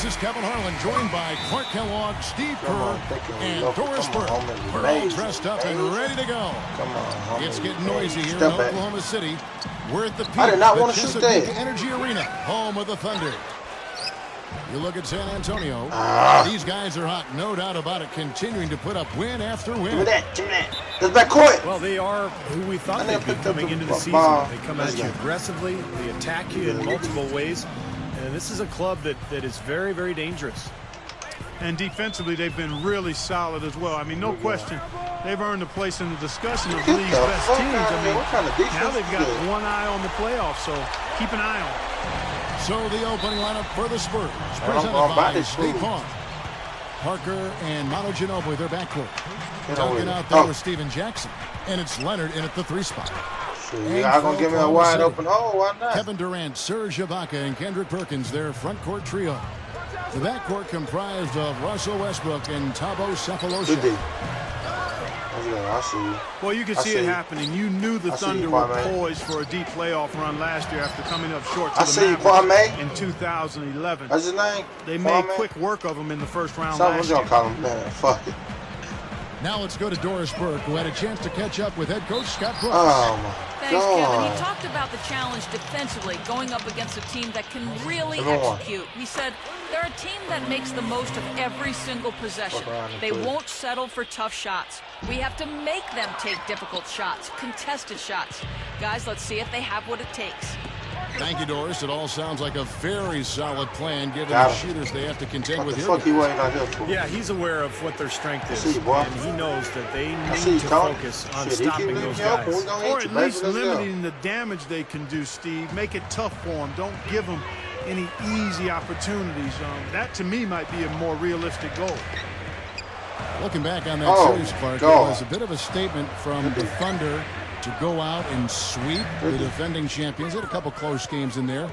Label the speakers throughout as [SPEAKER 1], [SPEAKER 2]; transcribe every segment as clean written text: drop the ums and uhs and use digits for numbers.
[SPEAKER 1] This is Kevin Harlan, joined by Clark Kellogg, Steve Kerr, and Doris Burke. We're all dressed up and ready to go. It's getting noisy here in Oklahoma City. We're at the peak of the Chesapeake Energy Arena, home of the Thunder. You look at San Antonio. These guys are hot, no doubt about it, continuing to put up win after win.
[SPEAKER 2] Give me that. That's back court.
[SPEAKER 3] Well, they are who we thought they'd be coming into the season. They come at you aggressively. They attack you in multiple ways. And this is a club that is very, very dangerous.
[SPEAKER 4] And defensively, they've been really solid as well. I mean, no question, they've earned a place in the discussion of the league's best teams. I mean, now they've got one eye on the playoffs, so keep an eye on it.
[SPEAKER 1] So the opening lineup for the Spurs, presented by Steve Kerr. Parker and Manu Ginobili, their backcourt. Duncan out there with Steven Jackson. And it's Leonard in at the 3 spot.
[SPEAKER 2] You're not going to give me a wide open hole. Why not?
[SPEAKER 1] Kevin Durant, Serge Ibaka, and Kendrick Perkins, their front court trio. The backcourt comprised of Russell Westbrook and Thabo Sefolosha.
[SPEAKER 4] Well, you could see it happening. You knew the Thunder were poised for a deep playoff run last year after coming up short to the Mavericks in 2011.
[SPEAKER 2] That's his name?
[SPEAKER 4] They made quick work of him in the first round last year.
[SPEAKER 2] Call him, man. Fuck it.
[SPEAKER 1] Now let's go to Doris Burke, who had a chance to catch up with head coach Scott Brooks.
[SPEAKER 2] Oh, my
[SPEAKER 5] Thanks, Kevin. He talked about the challenge defensively, going up against a team that can really execute. He said they're a team that makes the most of every single possession. They won't settle for tough shots. We have to make them take difficult shots, contested shots. Guys, let's see if they have what it takes.
[SPEAKER 1] Thank you, Doris. It all sounds like a very solid plan, given the shooters they have to contend with here.
[SPEAKER 3] Yeah, he's aware of what their strength is, and he knows that they need to focus on stopping those guys.
[SPEAKER 4] Or at least limiting the damage they can do, Steve. Make it tough for them. Don't give them any easy opportunities. That, to me, might be a more realistic goal.
[SPEAKER 1] Looking back on that series, Clark, it was a bit of a statement from the Thunder to go out and sweep the defending champions. They had a couple close games in there,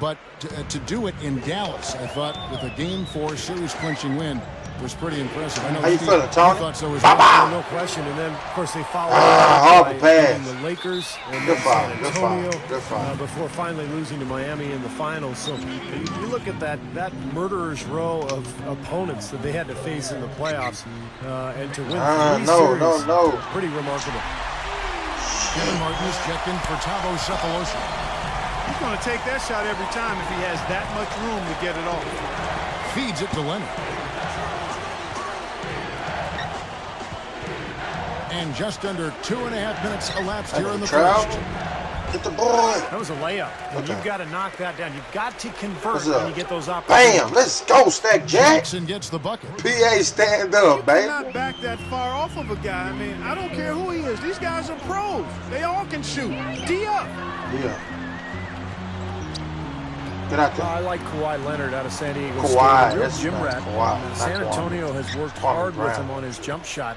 [SPEAKER 1] but to do it in Dallas, I thought, with a Game 4 series-clinching win, was pretty impressive. I know
[SPEAKER 2] how you feeling, Tony?
[SPEAKER 3] Thought so as well, no question. And then, of course, they followed up by the Lakers and then San Antonio before finally losing to Miami in the finals. So you look at that murderer's row of opponents that they had to face in the playoffs, and to win 3 series, pretty remarkable.
[SPEAKER 1] Kevin Martin is checked in for Thabo Sefolosha.
[SPEAKER 4] He's going to take that shot every time if he has that much room to get it off.
[SPEAKER 1] Feeds it to Leonard. And just under 2.5 minutes elapsed here in the first.
[SPEAKER 2] Get the boy.
[SPEAKER 3] That was a layup. And you've got to knock that down. You've got to convert when you get those opportunities.
[SPEAKER 2] Bam! Let's go, Stack Jack.
[SPEAKER 1] Jackson gets the bucket.
[SPEAKER 2] PA stand up, baby.
[SPEAKER 4] You cannot back that far off of a guy. I mean, I don't care who he is. These guys are pros. They all can shoot. D up.
[SPEAKER 2] Yeah. Get out there.
[SPEAKER 3] I like Kawhi Leonard out of San Diego State.
[SPEAKER 2] That's
[SPEAKER 3] Jim Rat. San Antonio has worked hard
[SPEAKER 2] Brown.
[SPEAKER 3] with him on his jump shot,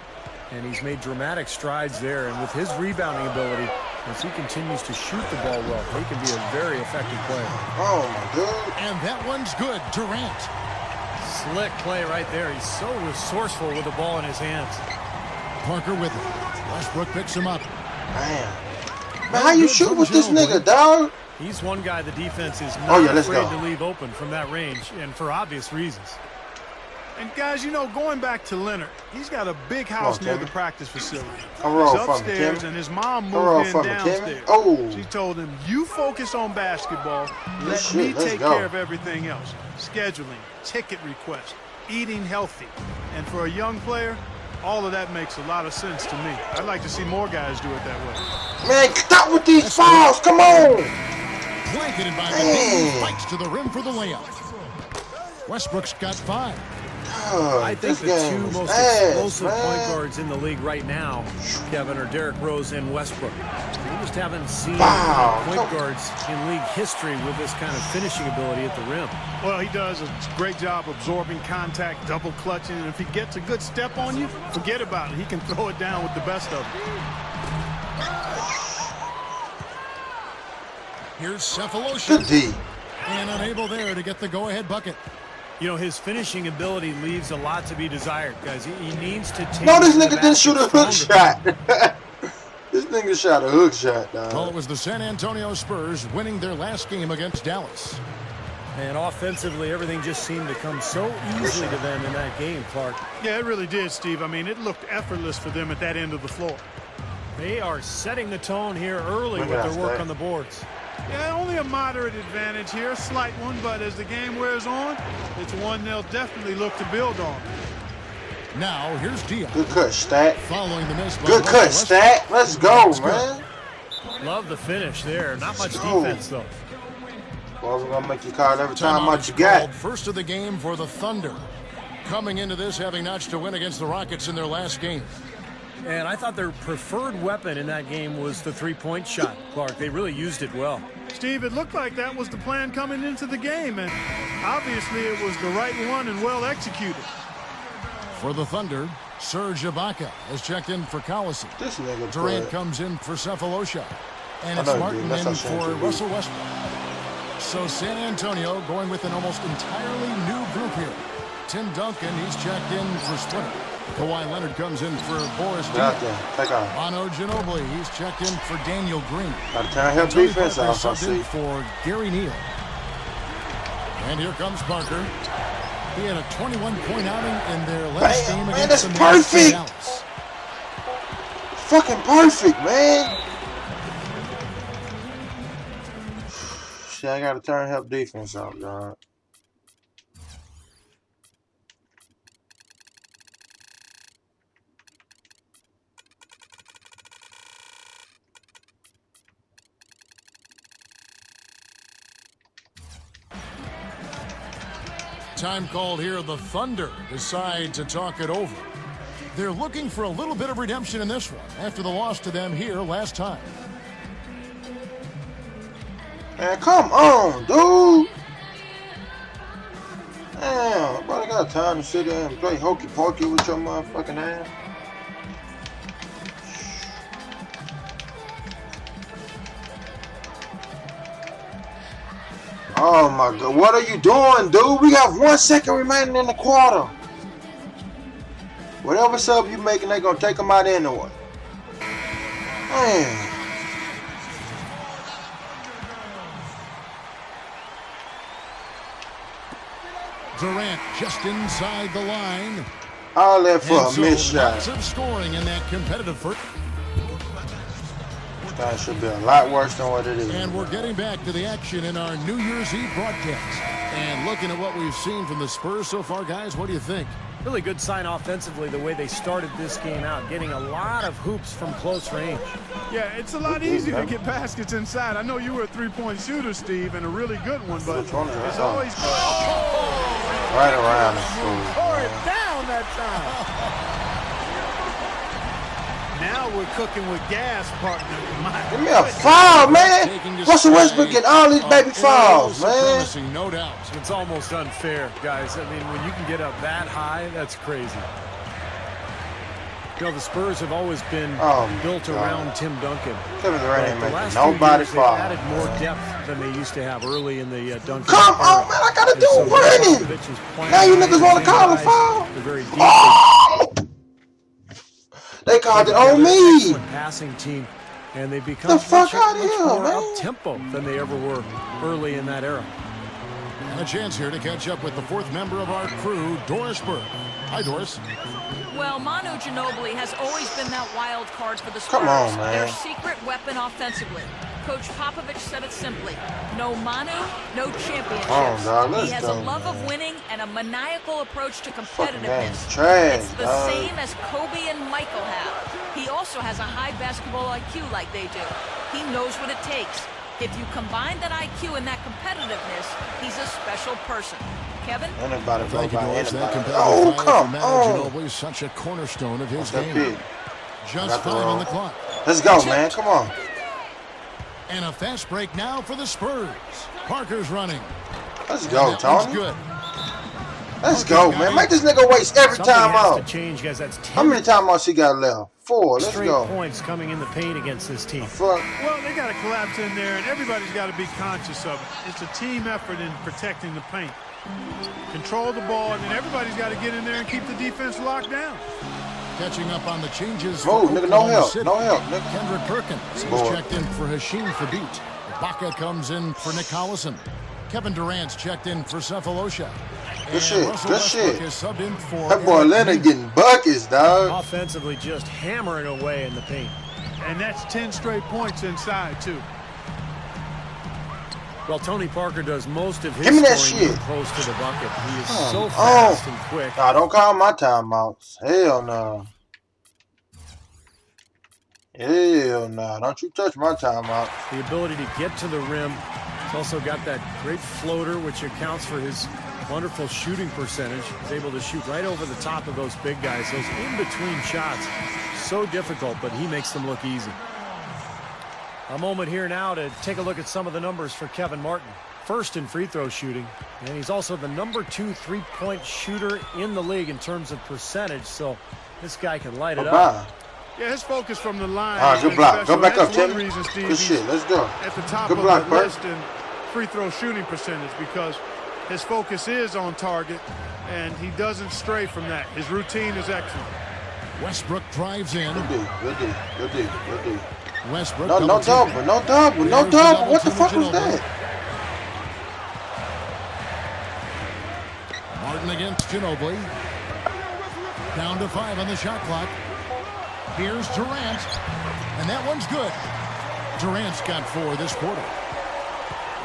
[SPEAKER 3] and he's made dramatic strides there. And with his rebounding ability, as he continues to shoot the ball well, he can be a very effective player.
[SPEAKER 2] Oh, my God.
[SPEAKER 1] And that one's good. Durant.
[SPEAKER 3] Slick play right there. He's so resourceful with the ball in his hands.
[SPEAKER 1] Parker with it. Westbrook picks him up.
[SPEAKER 2] Man, how you shoot with this nigga, dog?
[SPEAKER 3] He's one guy the defense is not afraid to leave open from that range, and for obvious reasons.
[SPEAKER 4] And guys, you know, going back to Leonard, he's got a big house near the practice facility. He's upstairs, and his mom moved in downstairs. She told him, "You focus on basketball. Let me take care of everything else. Scheduling, ticket requests, eating healthy." And for a young player, all of that makes a lot of sense to me. I'd like to see more guys do it that way.
[SPEAKER 2] Man, stop with these fouls. Come on.
[SPEAKER 1] Blanketed by McGee, fights to the rim for the layup. Westbrook's got 5.
[SPEAKER 3] I think the 2 most explosive point guards in the league right now, Kevin, are Derrick Rose and Westbrook. We just haven't seen point guards in league history with this kind of finishing ability at the rim.
[SPEAKER 4] Well, he does a great job absorbing contact, double clutching, and if he gets a good step on you, forget about it. He can throw it down with the best of them.
[SPEAKER 1] Here's Sefolosha. And unable there to get the go-ahead bucket.
[SPEAKER 3] You know, his finishing ability leaves a lot to be desired, guys. He needs to take...
[SPEAKER 2] No, this nigga didn't shoot a hook shot. This nigga shot a hook shot, dog.
[SPEAKER 1] Well, it was the San Antonio Spurs winning their last game against Dallas.
[SPEAKER 3] And offensively, everything just seemed to come so easily to them in that game, Clark.
[SPEAKER 4] Yeah, it really did, Steve. I mean, it looked effortless for them at that end of the floor.
[SPEAKER 3] They are setting the tone here early with their work on the boards.
[SPEAKER 4] Yeah, only a moderate advantage here, a slight one, but as the game wears on, it's one they'll definitely look to build on.
[SPEAKER 1] Now, here's Dion.
[SPEAKER 2] Good cut, Stat.
[SPEAKER 1] Following the miss by
[SPEAKER 2] Good cut, Stat. Let's go, man.
[SPEAKER 3] Love the finish there. Not much defense, though.
[SPEAKER 2] Well, we're going to make you call every time much you got.
[SPEAKER 1] First of the game for the Thunder. Coming into this having notched a win against the Rockets in their last game.
[SPEAKER 3] And I thought their preferred weapon in that game was the three-point shot, Clark. They really used it well.
[SPEAKER 4] Steve, it looked like that was the plan coming into the game, and obviously it was the right one and well executed.
[SPEAKER 1] For the Thunder, Serge Ibaka has checked in for Collison. Durant comes in for Cephalosha. And it's Martin in for Russell Westbrook. So San Antonio going with an almost entirely new group here. Tim Duncan, he's checked in for Splitter. Kawhi Leonard comes in for Boris Diaw. Manu Ginobili, he's checked in for Daniel Green.
[SPEAKER 2] Help defense out,
[SPEAKER 1] in for Gary Neal. And here comes Parker. He had a 21-point outing in their last game against the
[SPEAKER 2] perfect.
[SPEAKER 1] Dallas.
[SPEAKER 2] Fucking perfect, man. Shit, I gotta turn help defense out, dog.
[SPEAKER 1] Time called here. The Thunder decide to talk it over. They're looking for a little bit of redemption in this one after the loss to them here last time.
[SPEAKER 2] Man, come on, dude. Damn, but I got time to sit there and play hokey pokey with your motherfucking ass. Oh my God, what are you doing, dude? We got 1 second remaining in the quarter. Whatever sub you making, they gonna take them out anyway. Man.
[SPEAKER 1] Durant just inside the line.
[SPEAKER 2] All that for a missed shot.
[SPEAKER 1] Lots of scoring in that competitive first.
[SPEAKER 2] That should be a lot worse than what it is.
[SPEAKER 1] And we're getting back to the action in our New Year's Eve broadcast. And looking at what we've seen from the Spurs so far, guys, what do you think?
[SPEAKER 3] Really good sign offensively the way they started this game out, getting a lot of hoops from close range.
[SPEAKER 4] Yeah, it's a lot easier to get baskets inside. I know you were a three-point shooter, Steve, and a really good one, but it's always good.
[SPEAKER 2] Right around the school.
[SPEAKER 4] Tore it down that time. Now we're cooking with gas, partner.
[SPEAKER 2] Give me a foul, man. Russell Westbrook getting all these baby fouls, man.
[SPEAKER 1] No doubt.
[SPEAKER 3] It's almost unfair, guys. I mean, when you can get up that high, that's crazy. You know, the Spurs have always been built around Tim Duncan.
[SPEAKER 2] Kevin Durant ain't
[SPEAKER 3] the
[SPEAKER 2] making
[SPEAKER 3] last
[SPEAKER 2] nobody
[SPEAKER 3] few years,
[SPEAKER 2] foul.
[SPEAKER 3] they've added more depth than they used to have early in the Duncan.
[SPEAKER 2] Come on, man. I gotta do running. Now you niggas want to call a foul.
[SPEAKER 3] They're very deep.
[SPEAKER 2] Oh! They called it on me.
[SPEAKER 3] Passing team, and they become
[SPEAKER 2] the fuck out of
[SPEAKER 3] much
[SPEAKER 2] here,
[SPEAKER 3] more
[SPEAKER 2] man.
[SPEAKER 3] up-tempo than they ever were early in that era.
[SPEAKER 1] And a chance here to catch up with the fourth member of our crew, Doris Burke. Hi, Doris.
[SPEAKER 5] Well, Manu Ginobili has always been that wild card for the Spurs.
[SPEAKER 2] Come on, man.
[SPEAKER 5] Their secret weapon offensively. Coach Popovich said it simply. No Manu, no championships. He has a love of winning and a maniacal approach to competitiveness. It's the same as Kobe and Michael have. He also has a high basketball IQ like they do. He knows what it takes. If you combine that IQ and that competitiveness, he's a special person. Kevin?
[SPEAKER 1] Thank you, Doris. That competitive
[SPEAKER 2] come
[SPEAKER 1] Manu
[SPEAKER 2] on.
[SPEAKER 1] Ginobili is such a cornerstone of his game. Just 5 on the clock.
[SPEAKER 2] Let's go, man. Come on.
[SPEAKER 1] And a fast break now for the Spurs. Parker's running.
[SPEAKER 2] Let's go, Tony.
[SPEAKER 1] Good.
[SPEAKER 2] Let's go, man. Make this nigga waste every time out.
[SPEAKER 3] To change, guys. That's 10
[SPEAKER 2] How many timeouts he got left? 4. Let's
[SPEAKER 3] straight
[SPEAKER 2] go.
[SPEAKER 3] points coming in the paint against this team.
[SPEAKER 2] Fuck.
[SPEAKER 4] Well, they got to collapse in there, and everybody's got to be conscious of it. It's a team effort in protecting the paint. Control the ball, and then everybody's got to get in there and keep the defense locked down.
[SPEAKER 1] Catching up on the changes.
[SPEAKER 2] Move, nigga. No help. No help, nigga.
[SPEAKER 1] Kendrick Perkins is checked in for Hashim Thabit. Ibaka comes in for Nick Collison. Kevin Durant's checked in for Cephalosha.
[SPEAKER 2] Good shit. Good shit.
[SPEAKER 1] That
[SPEAKER 2] boy Leonard getting buckets, dog.
[SPEAKER 3] Offensively, just hammering away in the paint.
[SPEAKER 4] And that's 10 straight points inside, too.
[SPEAKER 3] Well, Tony Parker does most of his
[SPEAKER 2] scoring
[SPEAKER 3] close to the bucket. He is so fast and quick.
[SPEAKER 2] Nah, don't call my timeouts. Hell no. Hell no. Don't you touch my timeouts.
[SPEAKER 3] The ability to get to the rim. He's also got that great floater, which accounts for his wonderful shooting percentage. He's able to shoot right over the top of those big guys. Those in-between shots, so difficult, but he makes them look easy. A moment here now to take a look at some of the numbers for Kevin Martin. First in free throw shooting, and he's also the #2 3-point shooter in the league in terms of percentage, so this guy can light it up.
[SPEAKER 4] Yeah, his focus from the line.
[SPEAKER 2] All right, good block. Go back up, Tim.
[SPEAKER 4] Reason, Steve,
[SPEAKER 2] good shit. Let's go.
[SPEAKER 4] At the top
[SPEAKER 2] good
[SPEAKER 4] of
[SPEAKER 2] block,
[SPEAKER 4] the list in free throw shooting percentage because his focus is on target, and he doesn't stray from that. His routine is excellent.
[SPEAKER 1] Westbrook drives in.
[SPEAKER 2] Good D.
[SPEAKER 1] Westbrook.
[SPEAKER 2] No double. What the fuck was that?
[SPEAKER 1] Martin against Ginobili. Down to 5 on the shot clock. Here's Durant. And that one's good. Durant's got 4 this quarter.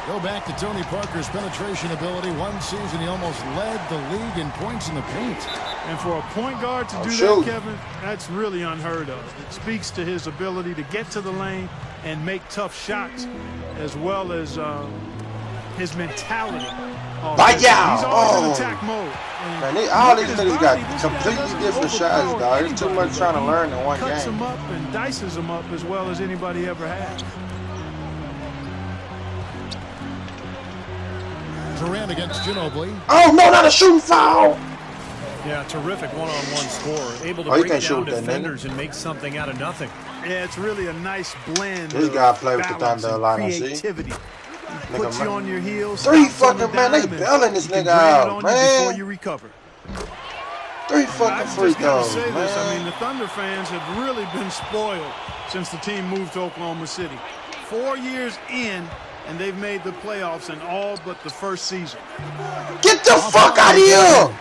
[SPEAKER 1] Go back to Tony Parker's penetration ability. One season, he almost led the league in points in the paint.
[SPEAKER 4] And for a point guard to do that, Kevin, that's really unheard of. It speaks to his ability to get to the lane and make tough shots, as well as his mentality.
[SPEAKER 2] He's
[SPEAKER 4] always in attack mode.
[SPEAKER 2] Man, all these niggas got completely different shots, dog. There's too much trying to learn in one game.
[SPEAKER 4] Cuts them up and dices them up as well as anybody ever has.
[SPEAKER 1] Durant against Ginobili.
[SPEAKER 2] Oh, no, not a shooting foul.
[SPEAKER 3] Yeah, terrific one-on-one score. Able to break down defenders and make something out of nothing.
[SPEAKER 4] Yeah, it's really a nice blend
[SPEAKER 2] this guy play with the Thunder a lot,
[SPEAKER 4] creativity. Puts you on your heels.
[SPEAKER 2] 3 fucking, man, they bailing this nigga out, man.
[SPEAKER 4] Before you recover.
[SPEAKER 2] 3 fucking free throws, man.
[SPEAKER 4] I mean, the Thunder fans have really been spoiled since the team moved to Oklahoma City. 4 years in, and they've made the playoffs in all but the first season.
[SPEAKER 2] Get the fuck out of here!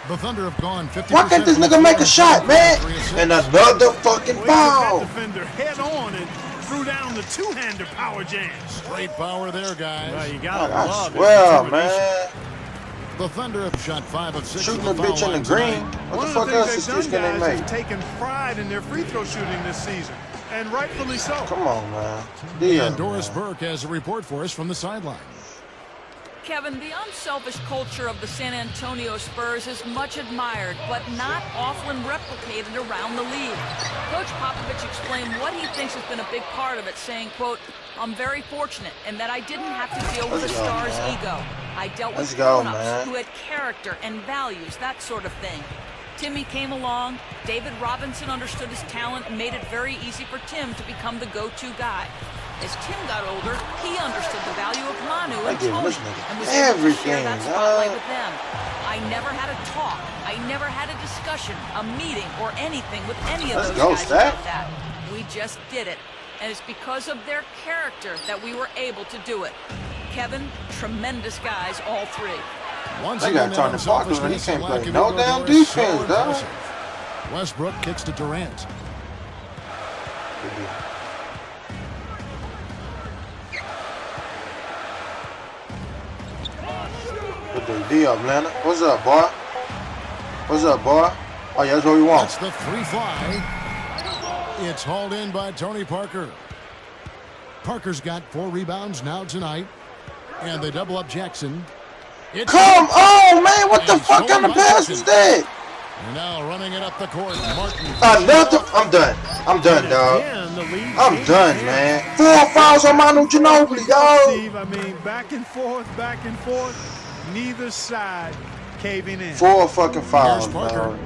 [SPEAKER 1] The Thunder have gone 50%.
[SPEAKER 2] Why can't this nigga make a shot, man? And another fucking foul.
[SPEAKER 4] Defender head on and threw down the two-hander power jam.
[SPEAKER 1] Straight power there, guys.
[SPEAKER 3] Well, you gotta love
[SPEAKER 2] it. Man.
[SPEAKER 1] The Thunder have shot 5 of 6.
[SPEAKER 2] Shooting a bitch in the green. What the fuck else is can they make?
[SPEAKER 4] Taking pride in their free throw shooting this season, and rightfully so.
[SPEAKER 2] Come on, man.
[SPEAKER 1] And Doris Burke has a report for us from the sideline.
[SPEAKER 5] Kevin, the unselfish culture of the San Antonio Spurs is much admired, but not often replicated around the league. Coach Popovich explained what he thinks has been a big part of it, saying, quote, "I'm very fortunate in that I didn't have to deal with a star's ego. I dealt with grown-ups who had character and values, that sort of thing. Timmy came along, David Robinson understood his talent and made it very easy for Tim to become the go-to guy. As Tim got older, he understood the value of Manu and Tony and was able to share that spotlight with them. I never had a talk. I never had a discussion, a meeting, or anything with any of those guys about that. We just did it. And it's because of their character that we were able to do it. Kevin, tremendous guys, all 3.
[SPEAKER 2] Once again, Tony Parker, he can't play no damn defense, dog.
[SPEAKER 1] Westbrook kicks to Durant.
[SPEAKER 2] Good D up, Atlanta. What's up, boy? What's up, boy? Oh, yeah, that's what we want.
[SPEAKER 1] That's the 3 fly. It's hauled in by Tony Parker. Parker's got 4 rebounds now tonight. And they double up Jackson.
[SPEAKER 2] Come on, man. What the fuck kind of pass is that?
[SPEAKER 1] And now running it up the court. Martin.
[SPEAKER 2] I'm done. I'm done, dog. I'm done, man. 4 fouls on Manu Ginobili, dog.
[SPEAKER 4] Steve, I mean, back and forth. Neither side caving in.
[SPEAKER 2] 4 fucking fouls, dog.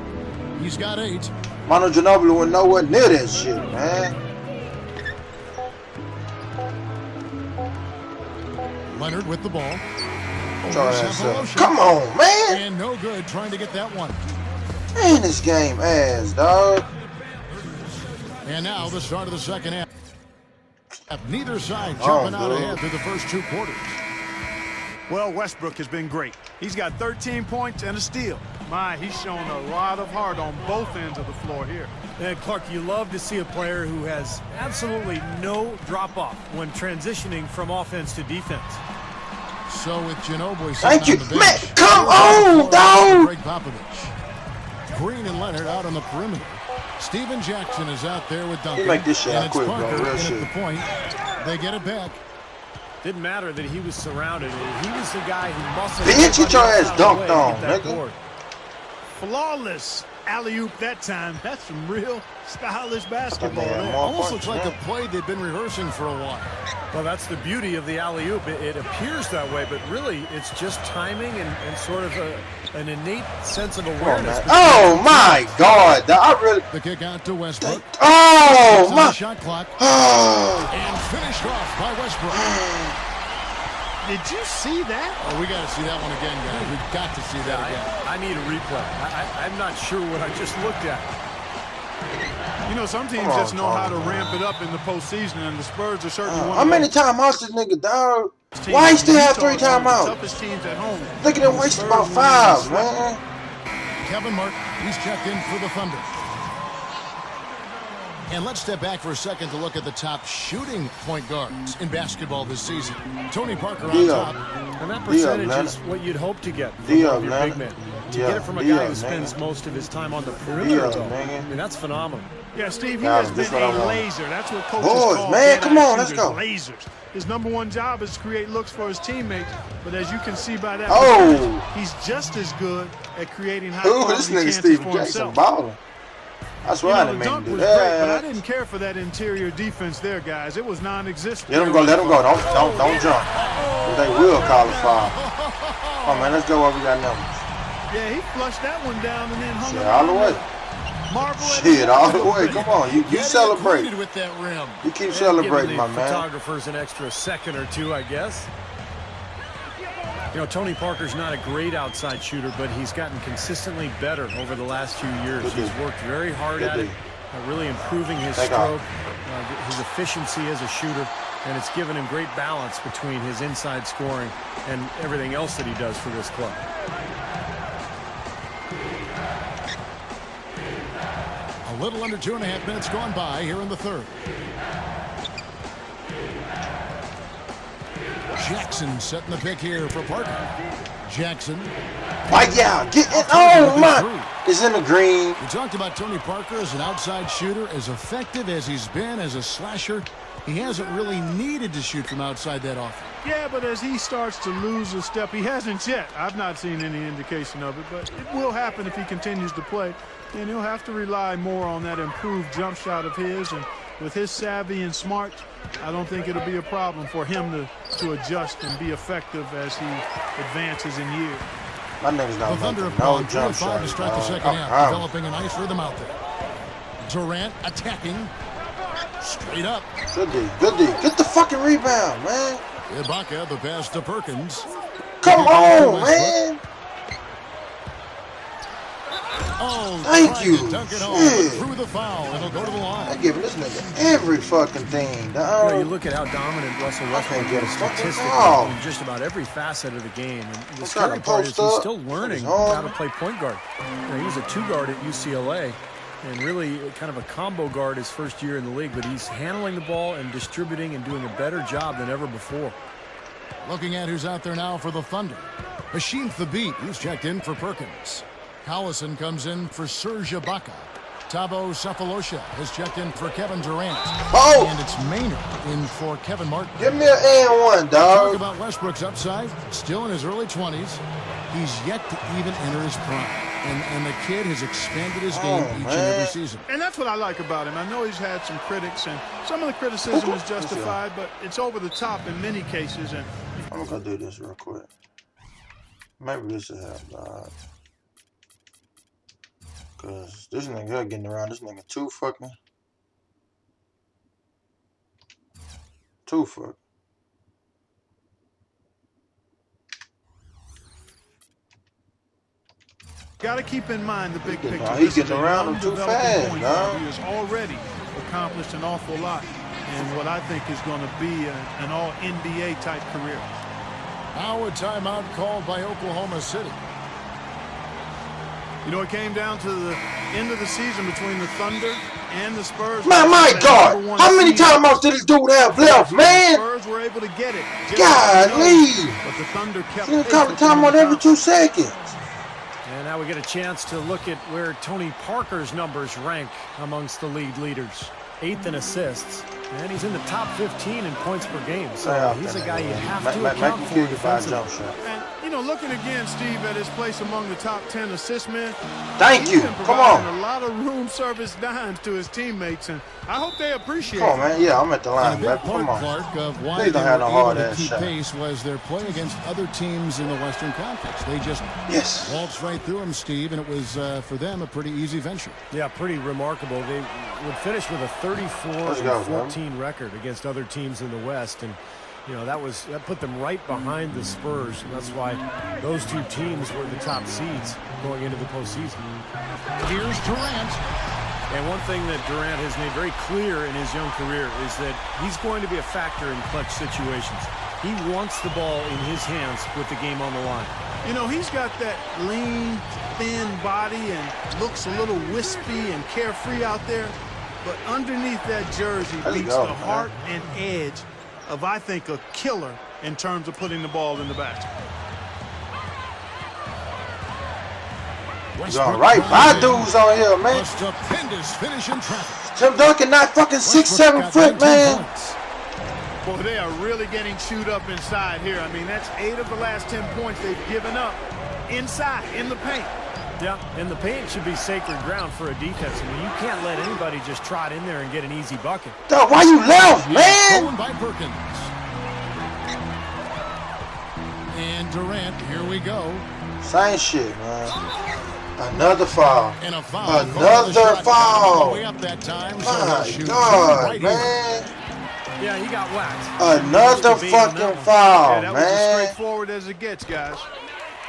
[SPEAKER 1] He's got 8.
[SPEAKER 2] Manu Ginobili went nowhere near that shit, man.
[SPEAKER 1] Leonard with the ball.
[SPEAKER 2] Come on, man.
[SPEAKER 1] And no good trying to get that one.
[SPEAKER 2] Man, this game ass, dog.
[SPEAKER 1] And now the start of the second half. Neither side jumping out ahead through the first 2 quarters.
[SPEAKER 4] Well, Westbrook has been great. He's got 13 points and a steal. He's shown a lot of heart on both ends of the floor here.
[SPEAKER 3] And Clark, you love to see a player who has absolutely no drop-off when transitioning from offense to defense.
[SPEAKER 1] So with Ginobili
[SPEAKER 2] thank you,
[SPEAKER 1] on the bench,
[SPEAKER 2] man. Come on, dog.
[SPEAKER 1] Greg Popovich. Green and Leonard out on the perimeter. Steven Jackson is out there with Duncan.
[SPEAKER 2] He make this shit
[SPEAKER 1] and it's
[SPEAKER 2] quick,
[SPEAKER 1] Parker
[SPEAKER 2] bro. Real
[SPEAKER 1] in
[SPEAKER 2] shit.
[SPEAKER 1] at the point. They get it back.
[SPEAKER 3] Didn't matter that he was surrounded. He was the guy who muscled.
[SPEAKER 2] Bitch, get your ass dunked on, nigga.
[SPEAKER 4] Flawless alley-oop that time. That's some real stylish basketball.
[SPEAKER 1] Almost looks like a play they've been rehearsing for a while.
[SPEAKER 3] Well, that's the beauty of the alley-oop. It appears that way, but really it's just timing and sort of an innate sense of awareness.
[SPEAKER 2] Oh, my God. I really...
[SPEAKER 1] The kick out to Westbrook.
[SPEAKER 2] Oh, my...
[SPEAKER 1] Shot clock. And finished off by Westbrook.
[SPEAKER 4] Did you see that?
[SPEAKER 1] Oh, we got to see that one again, guys. We've got to see that again.
[SPEAKER 3] I need a replay. I'm not sure what I just looked at.
[SPEAKER 4] You know, some teams just know how to ramp it up in the postseason, and the Spurs are certainly one of
[SPEAKER 2] how many timeouts this nigga, dog? Why he still have 3 timeouts?
[SPEAKER 4] Toughest teams at home.
[SPEAKER 2] Look at him waste about 5, man.
[SPEAKER 1] Kevin Mark, he's checked in for the Thunder. And let's step back for a second to look at the top shooting point guards in basketball this season. Tony Parker on top.
[SPEAKER 3] And that percentage is what you'd hope to get from your big man. To get it from a guy who spends most of his time on the perimeter, though. I mean, that's phenomenal.
[SPEAKER 4] Yeah, Steve, he has been a laser. That's what coaches call
[SPEAKER 2] man, come on, let's go.
[SPEAKER 4] Lasers. His #1 job is to create looks for his teammates, but as you can see by that, he's just as good at creating high-quality chances for himself.
[SPEAKER 2] Balling. That's why I didn't make him do that.
[SPEAKER 4] But I didn't care for that interior defense there, guys. It was non-existent.
[SPEAKER 2] Let him go. Let him go. Don't jump. They will call a foul. Come on, man. Let's go where we got numbers.
[SPEAKER 4] Yeah, he flushed that one down and then hung it
[SPEAKER 2] all the way. Shit, all the way. Come on, you celebrate.
[SPEAKER 1] With that rim.
[SPEAKER 2] You keep celebrating, my man.
[SPEAKER 3] Photographers an extra second or two, I guess. You know, Tony Parker's not a great outside shooter, but he's gotten consistently better over the last few years. He's worked very hard at it, really improving his stroke, his efficiency as a shooter, and it's given him great balance between his inside scoring and everything else that he does for this club.
[SPEAKER 1] A little under 2.5 minutes gone by here in the third. Jackson setting the pick here for Parker. Jackson.
[SPEAKER 2] Get it. Oh, my. Is in the green.
[SPEAKER 1] We talked about Tony Parker as an outside shooter. As effective as he's been as a slasher, he hasn't really needed to shoot from outside that often.
[SPEAKER 4] Yeah, but as he starts to lose a step, he hasn't yet. I've not seen any indication of it, but it will happen if he continues to play. And he'll have to rely more on that improved jump shot of his. And with his savvy and smart, I don't think it'll be a problem for him to adjust and be effective as he advances in years.
[SPEAKER 2] My nigga's not
[SPEAKER 1] making
[SPEAKER 2] no jump shot
[SPEAKER 1] to start the second half, developing a nice rhythm out there. Durant attacking. Straight up.
[SPEAKER 2] Good D. Get the fucking rebound, man.
[SPEAKER 1] Ibaka, the pass to Perkins.
[SPEAKER 2] Come on, man.
[SPEAKER 1] Oh,
[SPEAKER 2] thank you.
[SPEAKER 1] Dunk it home, through the foul, it'll go to the line.
[SPEAKER 2] I'm giving this nigga every fucking thing.
[SPEAKER 3] You know, you look at how dominant Russell Westbrook is statistically in just about every facet of the game. And the scary part is he's still learning how to play point guard. You know, he was a 2-guard at UCLA and really kind of a combo guard his first year in the league, but he's handling the ball and distributing and doing a better job than ever before.
[SPEAKER 1] Looking at who's out there now for the Thunder. Hashim Thabit, who's checked in for Perkins. Collison comes in for Serge Ibaka. Thabo Sefolosha has checked in for Kevin Durant. And it's Maynard in for Kevin Martin.
[SPEAKER 2] Give me an and one, dog.
[SPEAKER 1] Talk about Westbrook's upside. Still in his early 20s. He's yet to even enter his prime. And the kid has expanded his game each and every season.
[SPEAKER 4] And that's what I like about him. I know he's had some critics, and some of the criticism is justified, but it's over the top in many cases. And
[SPEAKER 2] I'm going to do this real quick. Maybe this will help, dog. Cause this nigga getting around this nigga too fucking.
[SPEAKER 4] Got to keep in mind the big picture.
[SPEAKER 2] He's getting around him too fast, dog.
[SPEAKER 4] He has already accomplished an awful lot in what I think is going to be an all-NBA type career.
[SPEAKER 1] Now a timeout called by Oklahoma City.
[SPEAKER 4] You know, it came down to the end of the season between the Thunder and the Spurs.
[SPEAKER 2] Man, my God. How many timeouts did this dude have left, man?
[SPEAKER 4] The Spurs were able to get it.
[SPEAKER 2] Golly.
[SPEAKER 4] But the Thunder kept
[SPEAKER 2] timeout every 2 seconds.
[SPEAKER 3] And now we get a chance to look at where Tony Parker's numbers rank amongst the league leaders. 8th in assists. And he's in the top 15 in points per game. So he's a guy you have to account for defensively.
[SPEAKER 4] And, you know, looking again, Steve, at his place among the top 10 assist men.
[SPEAKER 2] Thank you. Come on.
[SPEAKER 4] A lot of room service dimes to his teammates, and I hope they appreciate it.
[SPEAKER 2] Come on, man. Yeah, I'm at the line, man. Come on.
[SPEAKER 1] Clark, of why they were able to keep pace was their play against other teams in the Western Conference. They just waltzed right through them, Steve, and it was, for them, a pretty easy venture.
[SPEAKER 3] Yeah, pretty remarkable. They would finish with a 34-14 record against other teams in the West, and you know that put them right behind the Spurs, and that's why those two teams were the top seeds going into the postseason.
[SPEAKER 1] Here's Durant.
[SPEAKER 3] And one thing that Durant has made very clear in his young career is that he's going to be a factor in clutch situations. He wants the ball in his hands with the game on the line.
[SPEAKER 4] You know, he's got that lean, thin body and looks a little wispy and carefree out there. But underneath that jersey beats the heart and edge of, I think, a killer in terms of putting the ball in the basket.
[SPEAKER 2] All right, my dudes on here, man.
[SPEAKER 1] A stupendous finish in traffic.
[SPEAKER 2] Tim Duncan not fucking 6'7" foot, man.
[SPEAKER 4] Boy, they are really getting chewed up inside here. I mean, that's 8 of the last 10 points they've given up inside, in the paint.
[SPEAKER 3] Yeah, and the paint should be sacred ground for a defense. I mean, you can't let anybody just trot in there and get an easy bucket.
[SPEAKER 2] Dog, why you left, man?
[SPEAKER 1] Thrown by Perkins. And Durant, here we go.
[SPEAKER 2] Same shit, man. Another foul.
[SPEAKER 1] And a foul.
[SPEAKER 2] Another foul.
[SPEAKER 1] Way up that time, so
[SPEAKER 2] my God, man.
[SPEAKER 3] Yeah, he got whacked.
[SPEAKER 2] Another fucking foul,
[SPEAKER 4] that
[SPEAKER 2] man.
[SPEAKER 4] was as straightforward as it gets, guys.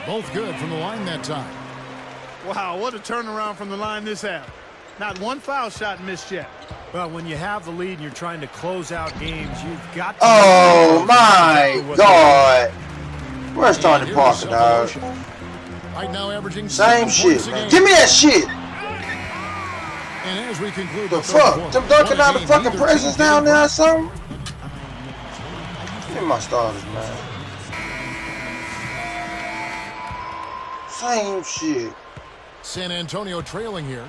[SPEAKER 1] Both good from the line that time.
[SPEAKER 4] Wow, what a turnaround from the line this half. Not one foul shot missed yet.
[SPEAKER 3] Well, when you have the lead and you're trying to close out games, you've got to...
[SPEAKER 2] Oh, my God. Where's Tony Parker, dog?
[SPEAKER 1] Right now averaging
[SPEAKER 2] same shit, man. Give me that shit.
[SPEAKER 1] And as we conclude
[SPEAKER 2] the fuck? Tim Duncan out of fucking presence down there or something? Give me my starters, man. Same shit.
[SPEAKER 1] San Antonio trailing here.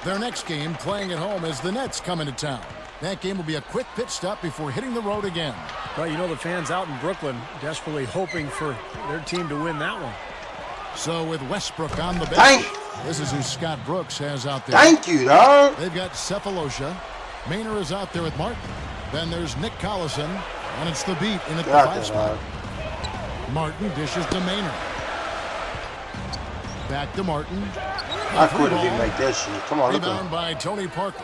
[SPEAKER 1] Their next game playing at home as the Nets come into town. That game will be a quick pit stop before hitting the road again.
[SPEAKER 3] Well, you know, the fans out in Brooklyn desperately hoping for their team to win that one.
[SPEAKER 1] So with Westbrook on the bench, this is who Scott Brooks has out there.
[SPEAKER 2] Thank you, dog.
[SPEAKER 1] They've got Cephalosha. Maynard is out there with Martin. Then there's Nick Collison, and it's the beat in at the 5 spot. Martin dishes to Maynard. Back to Martin.
[SPEAKER 2] I couldn't even make that shit. Come on, look at him.
[SPEAKER 1] Rebound by Tony Parker.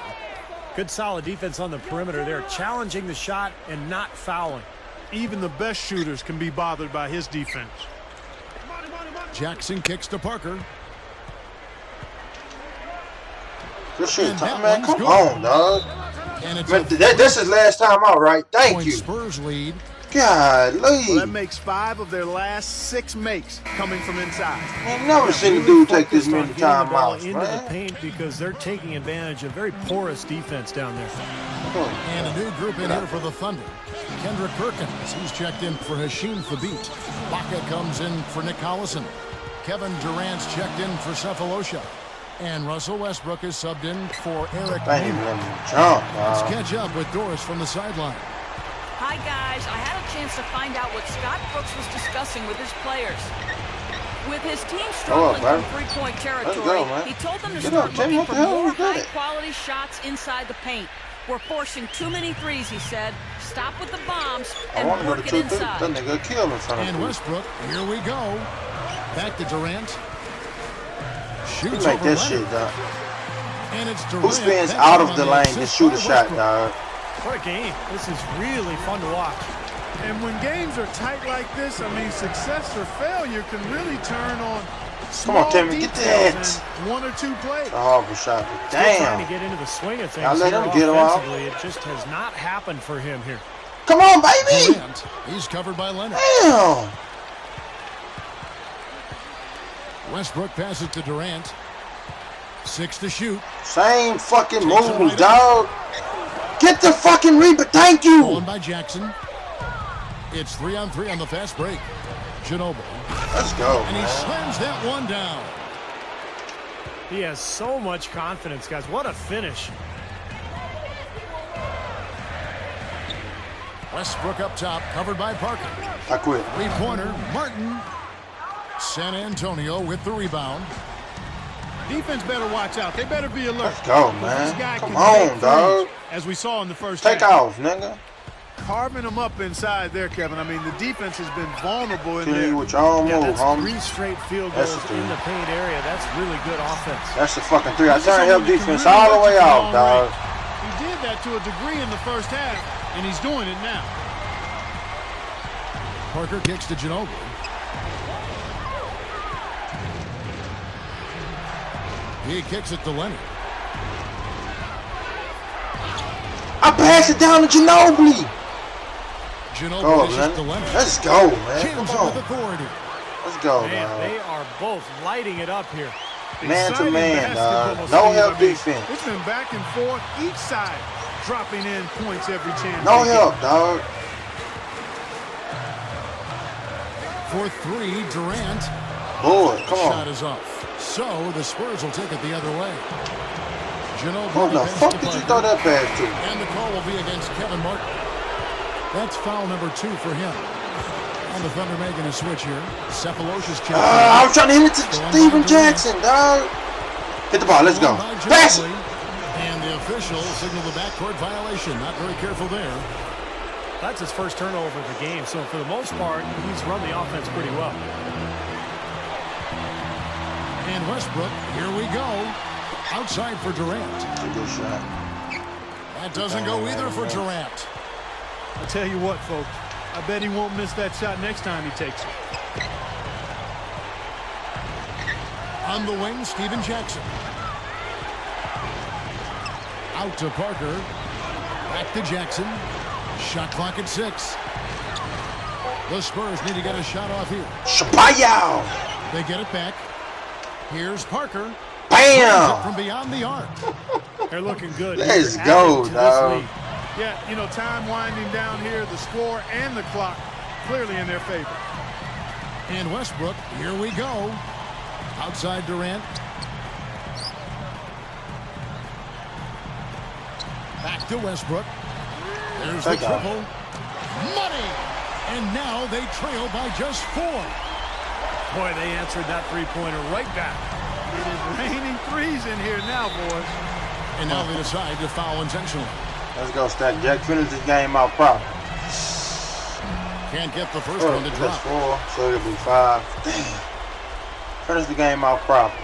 [SPEAKER 3] Good solid defense on the perimeter there, challenging the shot and not fouling.
[SPEAKER 4] Even the best shooters can be bothered by his defense.
[SPEAKER 1] Jackson kicks to Parker.
[SPEAKER 2] Good shit, man. Come on, dog.
[SPEAKER 1] And it's
[SPEAKER 2] man, this is last time out, right? Thank you.
[SPEAKER 1] Spurs lead.
[SPEAKER 2] Golly.
[SPEAKER 4] Well, that makes 5 of their last 6 makes coming from inside.
[SPEAKER 2] I've never seen a dude take this many timeouts,
[SPEAKER 3] into the paint because they're taking advantage of very porous defense down there.
[SPEAKER 1] And a new group in here for the Thunder. Kendrick Perkins, he's checked in for Hasheem Thabit. Baca comes in for Nick Collison. Kevin Durant's checked in for Cephalosha. And Russell Westbrook is subbed in for Eric.
[SPEAKER 2] Let's
[SPEAKER 1] catch up with Doris from the sideline.
[SPEAKER 5] Hi, guys. I had a chance to find out what Scott Brooks was discussing with his players. With his team struggling from three-point territory, he told them to start looking for more high-quality shots inside the paint. We're forcing too many threes, he said. Stop with the bombs and work it inside.
[SPEAKER 1] And Westbrook, here we go. Back to Durant. Shoots
[SPEAKER 2] make
[SPEAKER 1] over
[SPEAKER 2] that shit, dog.
[SPEAKER 1] And it's Durant.
[SPEAKER 2] Who spins out of the lane and shoot a shot, dog?
[SPEAKER 3] What a game. This is really fun to watch.
[SPEAKER 4] And when games are tight like this, I mean, success or failure can really turn on small
[SPEAKER 2] Timmy, get that.
[SPEAKER 4] 1 or 2 plays.
[SPEAKER 2] A horrible shot. Damn.
[SPEAKER 3] Trying to get into the swing of things.
[SPEAKER 2] I'll let him get him out.
[SPEAKER 3] It just has not happened for him here.
[SPEAKER 2] Come on, baby.
[SPEAKER 1] Durant, he's covered by Leonard.
[SPEAKER 2] Damn.
[SPEAKER 1] Westbrook passes to Durant. 6 to shoot.
[SPEAKER 2] Same fucking moves, dog. Get the fucking rebound. Thank you.
[SPEAKER 1] Stolen by Jackson. It's 3-on-3 on the fast break. Ginobili.
[SPEAKER 2] Let's go,
[SPEAKER 1] and he slams that one down.
[SPEAKER 3] He has so much confidence, guys. What a finish.
[SPEAKER 1] Westbrook up top, covered by Parker.
[SPEAKER 2] I quit.
[SPEAKER 1] Three-pointer, Martin. San Antonio with the rebound.
[SPEAKER 4] Defense better watch out. They better be alert.
[SPEAKER 2] Let's go, man. Come on, dog.
[SPEAKER 4] As we saw in the first
[SPEAKER 2] half. Take off, nigga.
[SPEAKER 4] Carving them up inside there, Kevin. I mean, the defense has been vulnerable in there.
[SPEAKER 2] With your own move, homie.
[SPEAKER 3] 3 straight field goals in the paint area. That's really good offense.
[SPEAKER 2] That's the fucking 3. I turned help defense all the way off, dog.
[SPEAKER 4] He did that to a degree in the first half, and he's doing it now.
[SPEAKER 1] Parker kicks to Ginobili. He kicks it to Leonard.
[SPEAKER 2] I pass it down to Ginobili.
[SPEAKER 1] Ginobili to Leonard.
[SPEAKER 2] Let's go, man. Come on.
[SPEAKER 1] With authority.
[SPEAKER 2] Let's go,
[SPEAKER 3] man.
[SPEAKER 2] dog.
[SPEAKER 3] They are both lighting it up here.
[SPEAKER 2] Man to man, dog. No help defense.
[SPEAKER 4] It's been back and forth. Each side dropping in points every chance.
[SPEAKER 2] No help, dog.
[SPEAKER 1] For 3, Durant.
[SPEAKER 2] Boy, come on.
[SPEAKER 1] Shot is off. So the Spurs will take it the other way. Ginobili.
[SPEAKER 2] What the fuck did you throw that pass to?
[SPEAKER 1] And the call will be against Kevin Martin. That's foul number 2 for him. And the Thunder making a switch here. Cephalosha's check.
[SPEAKER 2] I was trying to hit it to Steven Jackson, dog. Hit the ball. Let's go. Pass it.
[SPEAKER 1] And the official signaled the backcourt violation. Not very careful there.
[SPEAKER 3] That's his first turnover of the game. So for the most part, he's run the offense pretty well.
[SPEAKER 1] And Westbrook, here we go. Outside for Durant.
[SPEAKER 2] That's a good shot.
[SPEAKER 1] That doesn't go either for Durant.
[SPEAKER 4] I'll tell you what, folks. I bet he won't miss that shot next time he takes it.
[SPEAKER 1] On the wing, Steven Jackson. Out to Parker. Back to Jackson. Shot clock at 6. The Spurs need to get a shot off here.
[SPEAKER 2] Shabayow!
[SPEAKER 1] They get it back. Here's Parker.
[SPEAKER 2] Bam!
[SPEAKER 1] From beyond the arc.
[SPEAKER 3] They're looking good.
[SPEAKER 2] Let's go, dog.
[SPEAKER 4] Yeah, you know, time winding down here, the score and the clock clearly in their favor.
[SPEAKER 1] And Westbrook, here we go. Outside Durant. Back to Westbrook. There's the triple. Money! And now they trail by just 4.
[SPEAKER 3] Boy, they answered that three-pointer right back.
[SPEAKER 4] It is raining threes in here now, boys.
[SPEAKER 1] And now they decide to foul intentionally.
[SPEAKER 2] Let's go, Stack Jack. Finish this game out proper.
[SPEAKER 1] Can't get the first one to drop.
[SPEAKER 2] 4, so it'll be 5. Damn. Finish the game out proper.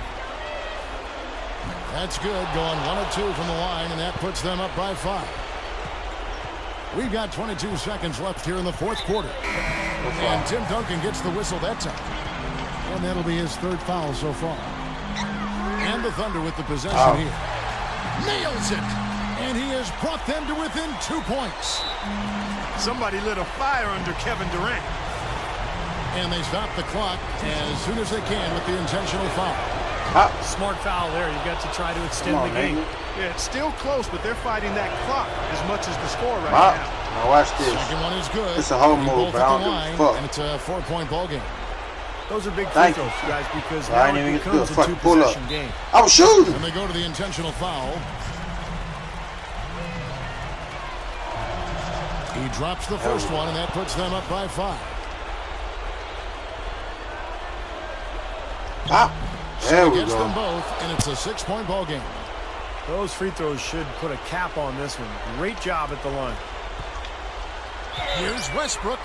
[SPEAKER 1] That's good. Going 1 of 2 from the line, and that puts them up by 5. We've got 22 seconds left here in the 4th quarter. And Tim Duncan gets the whistle that time. And that'll be his 3rd foul so far. And the Thunder with the possession here. Nails it! And he has brought them to within 2 points.
[SPEAKER 4] Somebody lit a fire under Kevin Durant.
[SPEAKER 1] And they stop the clock as soon as they can with the intentional foul.
[SPEAKER 3] Smart foul there. You've got to try to extend the game.
[SPEAKER 4] Yeah, it's still close, but they're fighting that clock as much as the score right now.
[SPEAKER 2] Now watch this.
[SPEAKER 1] Second one is good.
[SPEAKER 2] It's a whole move, but I don't give a fuck.
[SPEAKER 1] And it's a 4-point ball game.
[SPEAKER 3] Those are big free throws, guys, because now it becomes a 2-possession game.
[SPEAKER 2] I was shooting.
[SPEAKER 1] And they go to the intentional foul. He drops the first one, and that puts them up by 5.
[SPEAKER 2] There we
[SPEAKER 1] gets
[SPEAKER 2] go.
[SPEAKER 1] them both, and it's a 6-point ball game.
[SPEAKER 3] Those free throws should put a cap on this one. Great job at the line.
[SPEAKER 1] Here's Westbrook,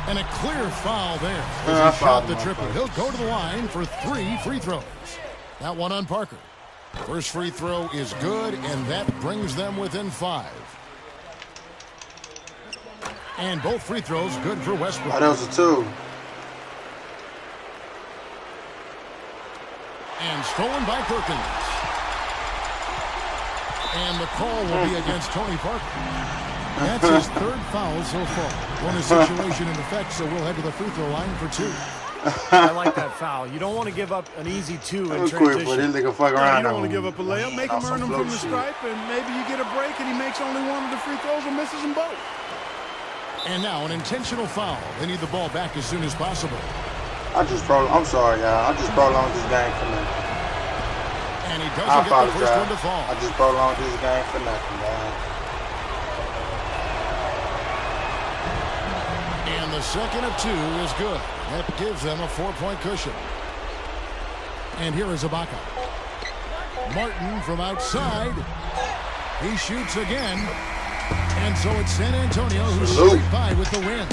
[SPEAKER 1] and a clear foul there. As he shot the triple. He'll go to the line for 3 free throws. That one on Parker. First free throw is good, and that brings them within 5. And both free throws good for Westbrook.
[SPEAKER 2] That was a 2.
[SPEAKER 1] And stolen by Perkins. And the call will be against Tony Parker. That's his 3rd foul so far. Bonus situation in effect, so we'll head to the free throw line for 2.
[SPEAKER 3] I like that foul. You don't want to give up an easy 2 in transition.
[SPEAKER 2] Quick, but this nigga fuck around.
[SPEAKER 4] You don't want to give up a layup. Make him earn them from the stripe, and maybe you get a break and he makes only one of the free throws or misses them both.
[SPEAKER 1] And now an intentional foul. They need the ball back as soon as possible.
[SPEAKER 2] I'm sorry, y'all. I just prolonged this game for nothing.
[SPEAKER 1] And he doesn't get the first one to fall.
[SPEAKER 2] I just prolonged this game for nothing, man.
[SPEAKER 1] And the second of 2 is good. That gives them a 4-point cushion. And here is Ibaka. Martin from outside. He shoots again. And so it's San Antonio who scraped by with the win.